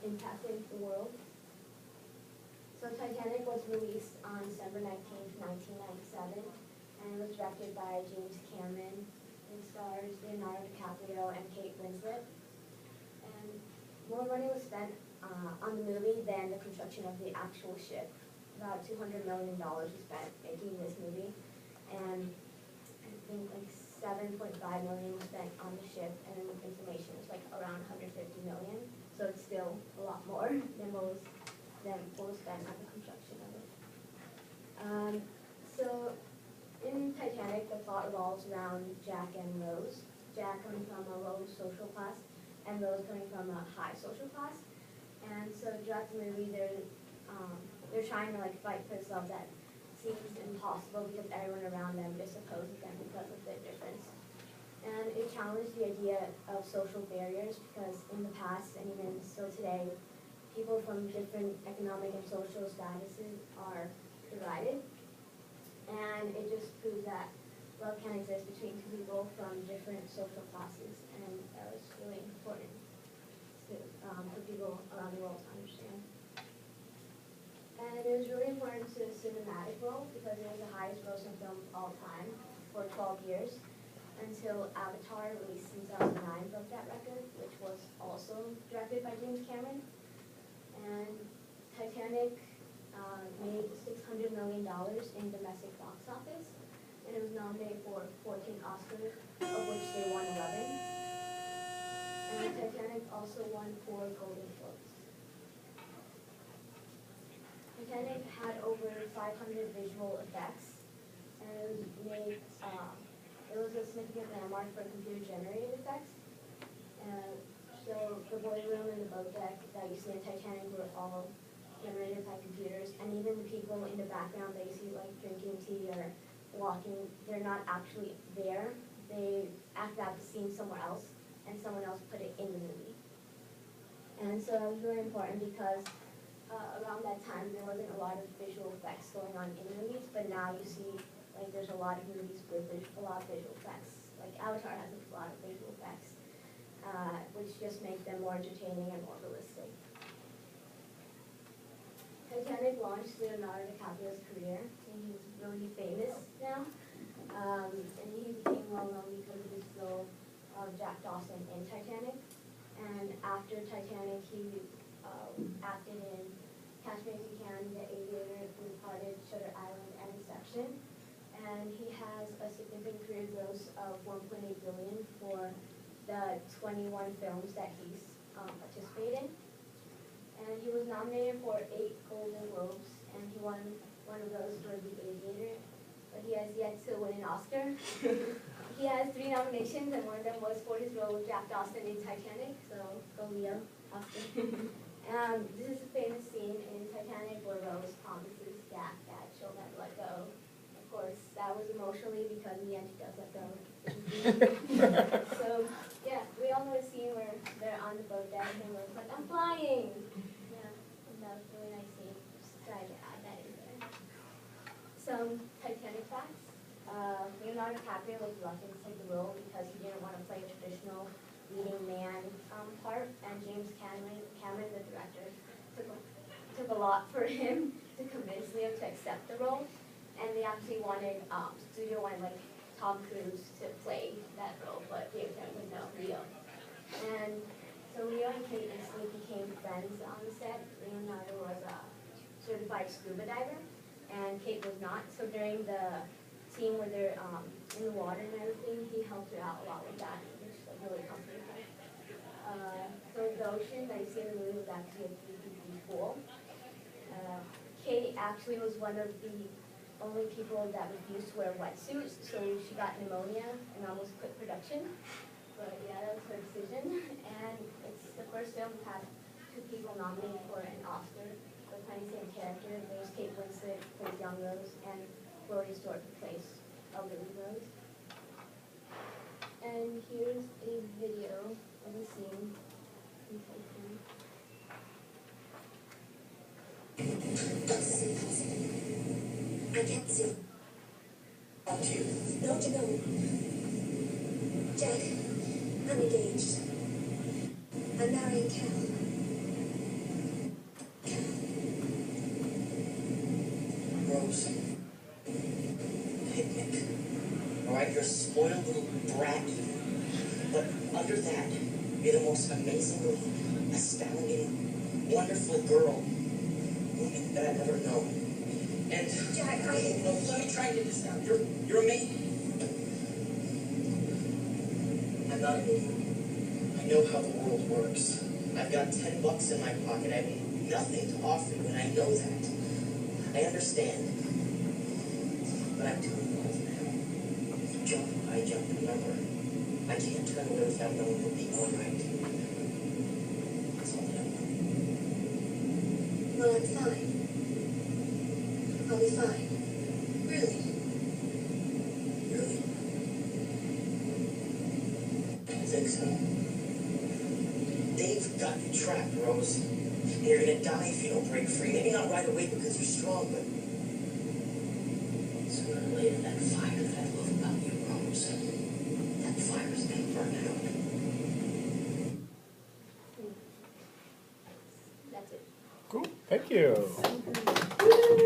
impacted the world. So Titanic was released on December 19th, 1997, and it was directed by James Cameron. It stars Leonardo DiCaprio and Kate Winslet. And more money was spent on the movie than the construction of the actual ship. About $200 million was spent making this movie, and I think like $7.5 million was spent on the ship, and then information was like around $150 million. So it's still a lot more than what was spent on the construction of it. So in Titanic, the plot revolves around Jack and Rose. Jack coming from a low social class, and Rose coming from a high social class. And so throughout the movie, they're trying to like fight for this love that seems impossible because everyone around them just opposes them because of their difference. And it challenged the idea of social barriers because in the past, and even still today, people from different economic and social statuses are divided. And it just proves that love can exist between two people from different social classes, and that was really important for people around the world to understand. And it was really important to the cinematic world because it was the highest grossing film of all time for 12 years until Avatar, released in 2009, broke that record, which was also directed by James Cameron. And Titanic made $600 million in domestic box office, and it was nominated for 14 Oscars, of which they won 11. And Titanic also won 4 Golden Globes. Titanic had over 500 visual effects, and it was a significant landmark for computer-generated effects. So the boiler room and the boat deck that you see in Titanic were all generated by computers, and even the people in the background that you see like drinking tea or walking, they're not actually there. They act out the scene somewhere else, and someone else put it in the movie. And so that was really important because around that time there wasn't a lot of visual effects going on in movies, but now you see like there's a lot of movies with a lot of visual effects. Like Avatar has a lot of visual effects, which just make them more entertaining and more realistic. Titanic launched Leonardo DiCaprio's career, and he's really famous now. And he became well known because of his role of Jack Dawson in Titanic. And after Titanic, he acted in Catch Me If You Can, The Aviator, The Departed, Shutter Island, and Inception. And he has a significant career gross of $1.8 billion for the 21 films that he's participated in. And he was nominated for 8 Golden Globes, and he won one of those for The Aviator, but he has yet to win an Oscar. He has 3 nominations, and one of them was for his role with Jack Dawson in Titanic, so go Leo, Oscar. This is a famous scene in Titanic where Rose promises Jack that she'll never let go. Of course, that was emotionally because in the end she does let go. So, yeah, we all know the scene where they're on the boat deck and Rose's like, I'm flying! Yeah, and that was a really nice scene. Just tried to add that in there. Some Titanic facts. Leonardo DiCaprio was reluctant to take the role because he didn't want to play a traditional leading man part, and James Cameron, the director, took a lot for him to convince Leo to accept the role, and they actually wanted, studio wanted like Tom Cruise to play that role, but James Cameron said no, Leo. And so Leo and Kate instantly became friends on the set. Leonardo was a certified scuba diver, and Kate was not, so during the scene where they're in the water and everything, he helped her out a lot with that, which like really comforted her. So the ocean that you see in the movie was actually a 3D pool. Kate actually was one of the only people that refused to wear wetsuits, so she got pneumonia and almost quit production. But yeah, that was her decision. And it's the first film to have 2 people nominated for an Oscar for playing the same character. There's Kate Winslet plays young Rose, and Gloria Stewart plays elderly Rose. And here's a video of the scene in Titanic. I can't see. About you. Not to go. Jack, I'm engaged. I'm marrying Cal. Rose. Picnic. Alright, you're a spoiled little brat. But under that, you're the most amazingly, astounding, wonderful girl woman that I've ever known. And Jack, no, let me try and get this down. You're amazing. I'm not an idiot. I know how the world works. I've got $10 in my pocket. I have nothing to offer you, and I know that. I understand. But I'm doing life now. Jump, I jump. Remember, I can't turn away without knowing you'll be all right. That's all that I want. well, I'm fine. I'll be fine. Really. Really? I think so. They've got you trapped, Rose. And you're gonna die if you don't break free. Maybe not right away because you're strong, but sooner or later that fire that I love about you, Rose, that fire's gonna burn out. That's it. Cool. Thank you.